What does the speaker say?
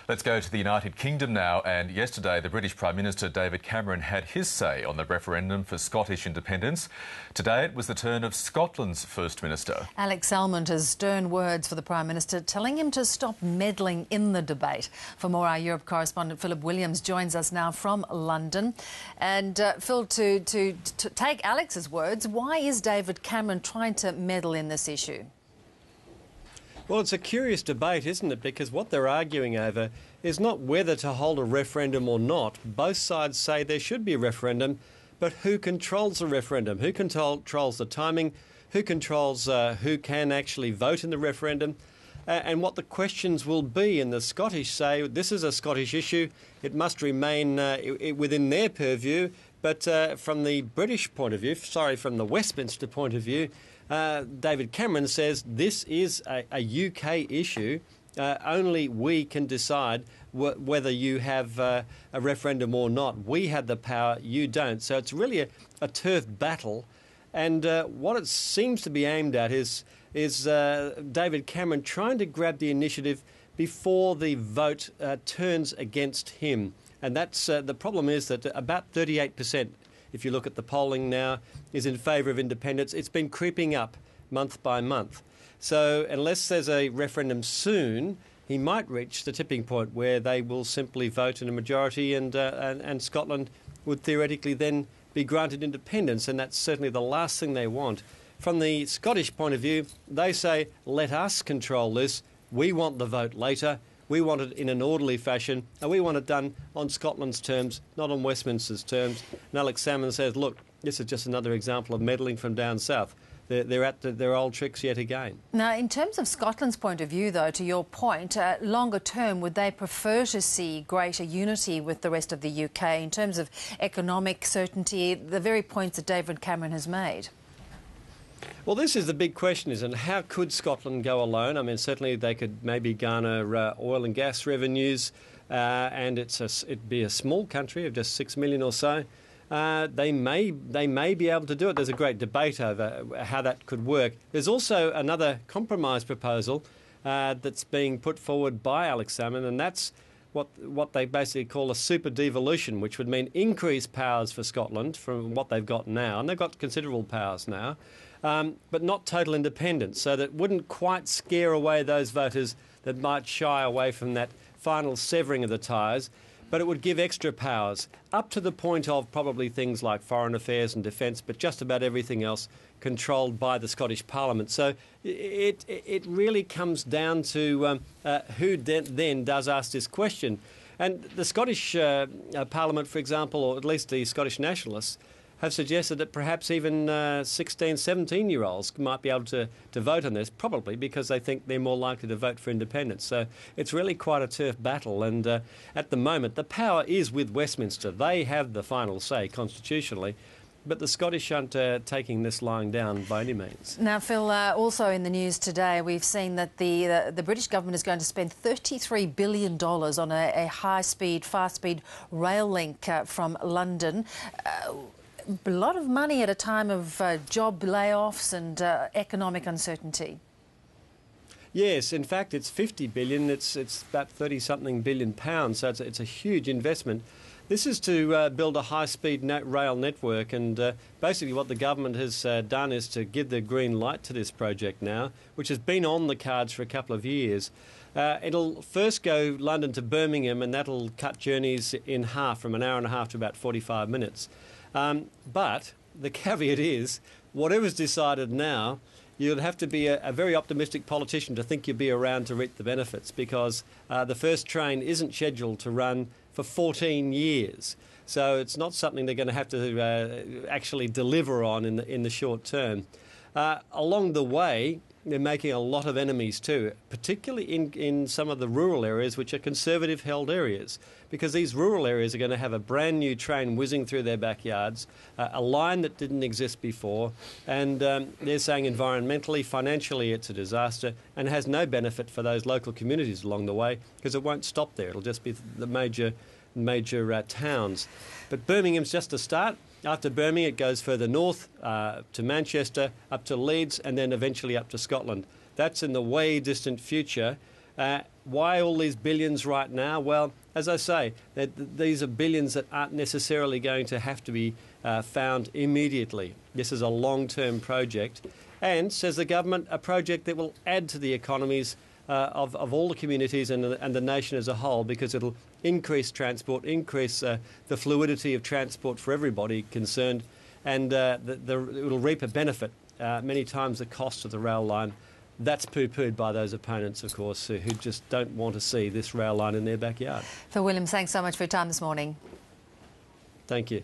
Let's go to the United Kingdom now, and yesterday the British Prime Minister David Cameron had his say on the referendum for Scottish independence. Today it was the turn of Scotland's First Minister. Alex Salmond has stern words for the Prime Minister, telling him to stop meddling in the debate. For more, our Europe correspondent Philip Williams joins us now from London. And Phil, to take Alex's words, why is David Cameron trying to meddle in this issue? Well, it's a curious debate, isn't it? Because what they're arguing over is not whether to hold a referendum or not. Both sides say there should be a referendum, but who controls the referendum? Who controls the timing? Who controls who can actually vote in the referendum? And what the questions will be. And the Scottish say this is a Scottish issue. It must remain within their purview. But from the British point of view, from the Westminster point of view, David Cameron says this is a UK issue. Only we can decide whether you have a referendum or not. We have the power, you don't. So it's really a turf battle. And what it seems to be aimed at is David Cameron trying to grab the initiative before the vote turns against him. And that's the problem is that about 38%, if you look at the polling now, is in favour of independence. It's been creeping up month by month. So unless there's a referendum soon, he might reach the tipping point where they will simply vote in a majority and Scotland would theoretically then be granted independence, and that's certainly the last thing they want. From the Scottish point of view, they say, let us control this. We want the vote later. We want it in an orderly fashion, and we want it done on Scotland's terms, not on Westminster's terms. And Alex Salmond says, look, this is just another example of meddling from down south. They're at their old tricks yet again. Now, in terms of Scotland's point of view, though, to your point, longer term, would they prefer to see greater unity with the rest of the UK in terms of economic certainty, the very points that David Cameron has made? Well, this is the big question, isn't it? How could Scotland go alone? I mean, certainly they could maybe garner oil and gas revenues, and it'd be a small country of just 6 million or so. They may be able to do it. There's a great debate over how that could work. There's also another compromise proposal that's being put forward by Alex Salmond, and that's what they basically call a super devolution, which would mean increased powers for Scotland from what they've got now, and they've got considerable powers now, but not total independence, so that wouldn't quite scare away those voters that might shy away from that final severing of the ties. But it would give extra powers, up to the point of probably things like foreign affairs and defence, but just about everything else controlled by the Scottish Parliament. So it really comes down to who then does ask this question. And the Scottish Parliament, for example, or at least the Scottish Nationalists, have suggested that perhaps even 16, 17-year-olds might be able to vote on this, probably because they think they're more likely to vote for independence. So it's really quite a turf battle, and at the moment the power is with Westminster. They have the final say constitutionally, but the Scottish aren't taking this lying down by any means. Now, Phil, also in the news today, we've seen that the British government is going to spend $33 billion on a high-speed, fast-speed rail link from London. A lot of money at a time of job layoffs and economic uncertainty. Yes, in fact, it's 50 billion. It's about 30-something billion pounds. So it's a huge investment. This is to build a high-speed rail network, and basically what the government has done is to give the green light to this project now, which has been on the cards for a couple of years. It'll first go London to Birmingham, and that'll cut journeys in half, from an hour and a half to about 45 minutes. But the caveat is, whatever's decided now, you'll have to be a very optimistic politician to think you'll be around to reap the benefits, because the first train isn't scheduled to run for 14 years. So it's not something they're going to have to actually deliver on in the short term. Along the way, they're making a lot of enemies too, particularly in some of the rural areas, which are conservative-held areas, because these rural areas are going to have a brand new train whizzing through their backyards, a line that didn't exist before, and they're saying environmentally, financially it's a disaster and has no benefit for those local communities along the way, because it won't stop there. It'll just be the major towns. But Birmingham's just a start. After Birmingham, it goes further north to Manchester, up to Leeds, and then eventually up to Scotland. That's in the way distant future. Why all these billions right now? Well, as I say, these are billions that aren't necessarily going to have to be found immediately. This is a long-term project and, says the government, a project that will add to the economies of all the communities and the nation as a whole, because it'll increase transport, increase the fluidity of transport for everybody concerned, and it'll reap a benefit, many times the cost of the rail line. That's poo-pooed by those opponents, of course, who just don't want to see this rail line in their backyard. Phil Williams, thanks so much for your time this morning. Thank you.